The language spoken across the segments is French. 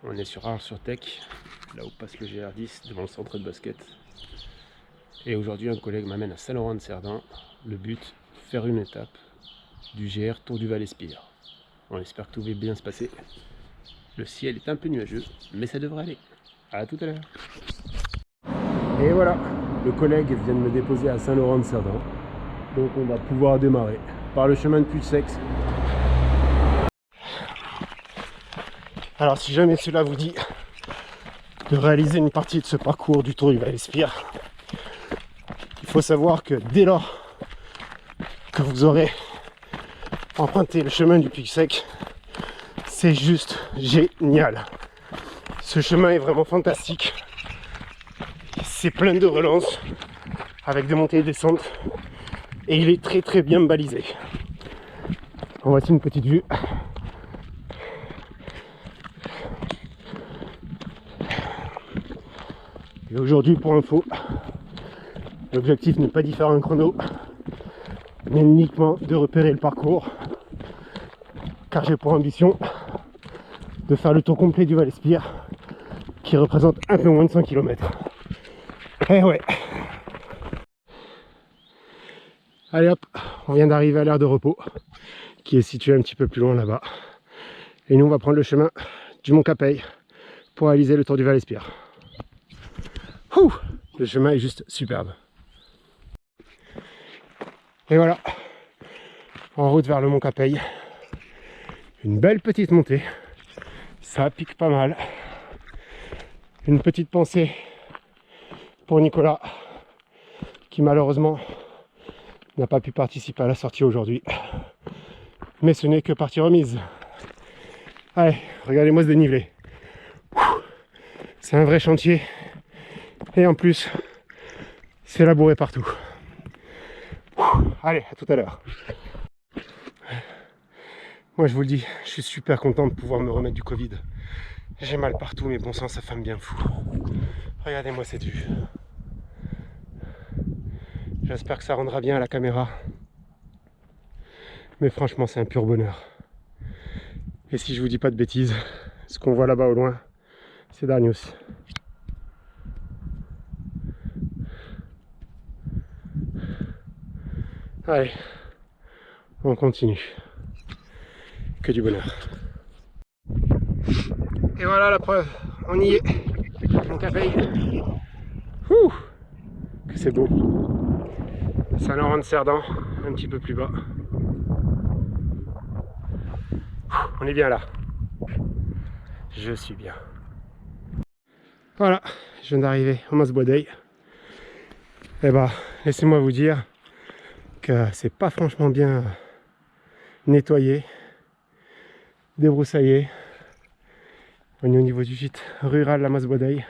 On est sur Arles-sur-Tech, là où passe le GR10 devant le centre de basket. Et aujourd'hui, un collègue m'amène à Saint-Laurent-de-Cerdan. Le but, faire une étape du GR Tour du Val-Espire. On espère que tout va bien se passer. Le ciel est un peu nuageux, mais ça devrait aller. À tout à l'heure. Et voilà, le collègue vient de me déposer à Saint-Laurent-de-Cerdan. Donc on va pouvoir démarrer par le chemin de Puy-de-Sex. Alors si jamais cela vous dit de réaliser une partie de ce parcours du Tour du Val-Espire, il faut savoir que dès lors que vous aurez emprunté le chemin du Puy-Sec, c'est juste génial. Ce chemin est vraiment fantastique. C'est plein de relances avec des montées et des descentes et il est très très bien balisé. En voici une petite vue. Et aujourd'hui, pour info, l'objectif n'est pas d'y faire un chrono, mais uniquement de repérer le parcours, car j'ai pour ambition de faire le tour complet du Val-Espire, qui représente un peu moins de 100 km. Eh ouais. Allez hop, on vient d'arriver à l'aire de repos, qui est située un petit peu plus loin là-bas. Et nous, on va prendre le chemin du Mont Capet pour réaliser le tour du Val-Espire. Le chemin est juste superbe. Et voilà, en route vers le Mont Capet. Une belle petite montée, ça pique pas mal. Une petite pensée pour Nicolas, qui malheureusement n'a pas pu participer à la sortie aujourd'hui. Mais ce n'est que partie remise. Allez, regardez-moi ce dénivelé. C'est un vrai chantier. Et en plus, c'est labouré partout. Allez, à tout à l'heure. Moi, je vous le dis, je suis super content de pouvoir me remettre du Covid. J'ai mal partout, mais bon sang, ça fait bien fou. Regardez-moi cette vue. J'espère que ça rendra bien à la caméra. Mais franchement, c'est un pur bonheur. Et si je vous dis pas de bêtises, ce qu'on voit là-bas au loin, c'est Darnius. Allez, on continue. Que du bonheur. Et voilà la preuve, on y est. Mon Capet. Ouh, que c'est beau. Saint-Laurent-de-Cerdan, un petit peu plus bas. On est bien là. Je suis bien. Voilà, je viens d'arriver au Mas-Boisdeuil. Et bah, laissez-moi vous dire que c'est pas franchement bien nettoyé, débroussaillé. On est au niveau du gîte rural La Mas-Boisdeuil.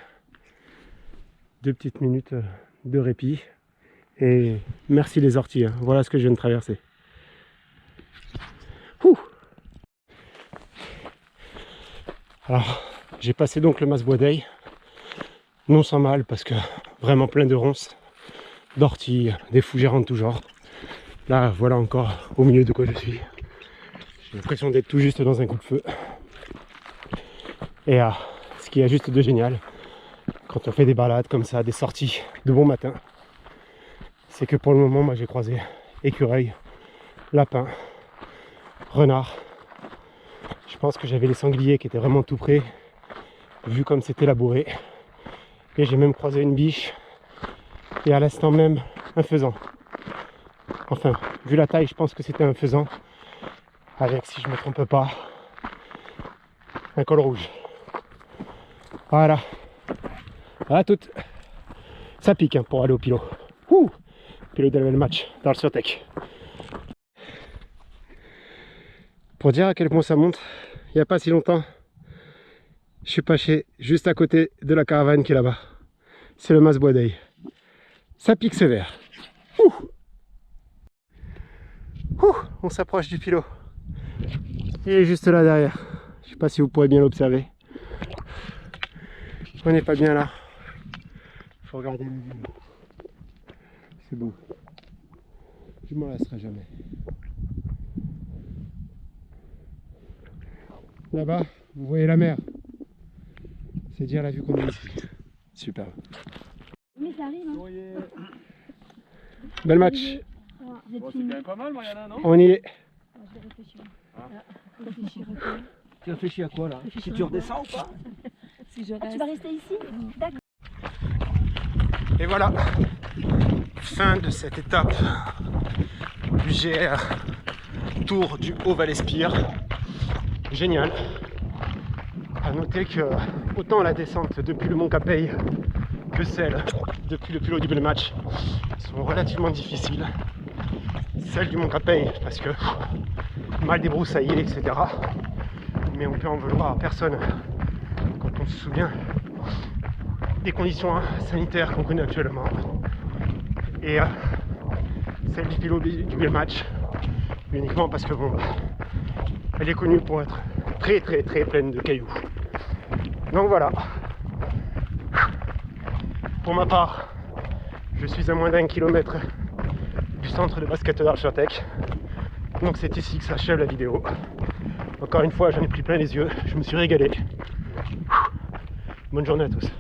2 petites minutes de répit. Et merci les orties, hein. Voilà ce que je viens de traverser. Ouh. Alors, j'ai passé donc le Mas-Boisdeuil. Non sans mal, parce que vraiment plein de ronces, d'orties, des fougères en tout genre. Là, voilà encore au milieu de quoi je suis. J'ai l'impression d'être tout juste dans un coup de feu. Et ce qui est juste de génial, quand on fait des balades comme ça, des sorties de bon matin, c'est que pour le moment, moi j'ai croisé écureuil, lapin, renard. Je pense que j'avais les sangliers qui étaient vraiment tout près, vu comme c'était labouré. Et j'ai même croisé une biche et à l'instant même un faisan. Enfin, vu la taille, je pense que c'était un faisan avec, si je ne me trompe pas, un col rouge. Voilà. À toutes. Ça pique hein, pour aller au Pilote. Pilote de level match dans le Surtech. Pour dire à quel point ça monte, il n'y a pas si longtemps, je suis passé juste à côté de la caravane qui est là-bas. C'est le Mas-Boisdeuil. Ça pique sévère. On s'approche du Pilote. Il est juste là derrière. Je ne sais pas si vous pourrez bien l'observer. On n'est pas bien là. Il faut regarder le vue. C'est beau. Je m'en lasserai jamais. Là-bas, vous voyez la mer. C'est dire la vue qu'on a ici. Super. Mais ça arrive, hein. Bel match. Vous êtes Bon, c'est fini. quand même pas mal, Mariana, non? On y est. Je vais réfléchir. Réfléchir à quoi? Tu réfléchis à quoi là? Si tu redescends ou pas? Si je reste. Tu vas rester ici? D'accord. Et voilà, fin de cette étape du GR Tour du Haut-Val-Espire. Génial. À noter que autant la descente depuis le Mont Capet que celle depuis le plus haut du bel match sont relativement difficiles. Celle du Mont Capet parce que mal débroussaillé, etc. Mais on peut en vouloir à personne quand on se souvient des conditions sanitaires qu'on connaît actuellement. Et celle du pilote du bel match, uniquement parce que bon, elle est connue pour être très pleine de cailloux. Donc voilà. Pour ma part, je suis à moins d'1 kilomètre du centre de basket d'Archatec. Donc c'est ici que s'achève la vidéo. Encore une fois, j'en ai pris plein les yeux, je me suis régalé. Bonne journée à tous.